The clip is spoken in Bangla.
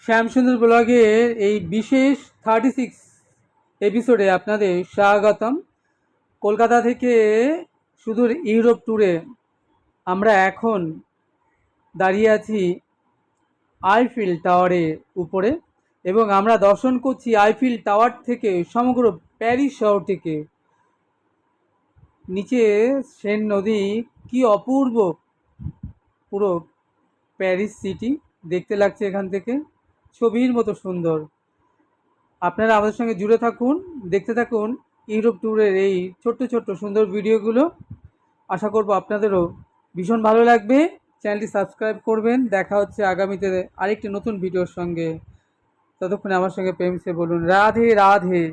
শ্যামসুন্দর ব্লগের এই বিশেষ 36 এপিসোডে আপনাদের স্বাগতম। কলকাতা থেকে সুদূর ইউরোপ ট্যুরে আমরা এখন দাঁড়িয়ে আছি আইফেল টাওয়ারের উপরে এবং আমরা দর্শন করছি আইফেল টাওয়ার থেকে সমগ্র প্যারিস শহরটিকে। নিচে সেন নদী, কি অপূর্ব পুরো প্যারিস সিটি দেখতে লাগছে এখান থেকে, ছবির মতো সুন্দর। আপনারা আমাদের সঙ্গে জুড়ে থাকুন, দেখতে থাকুন ইউরোপ ট্যুরের এই ছোট্ট ছোট্ট সুন্দর ভিডিওগুলো। আশা করব আপনাদেরও ভীষণ ভালো লাগবে। চ্যানেলটি সাবস্ক্রাইব করবেন। দেখা হচ্ছে আগামীতে আরেকটি নতুন ভিডিওর সঙ্গে। ততক্ষণে আমার সঙ্গে প্রেমসে বলুন রাধে রাধে।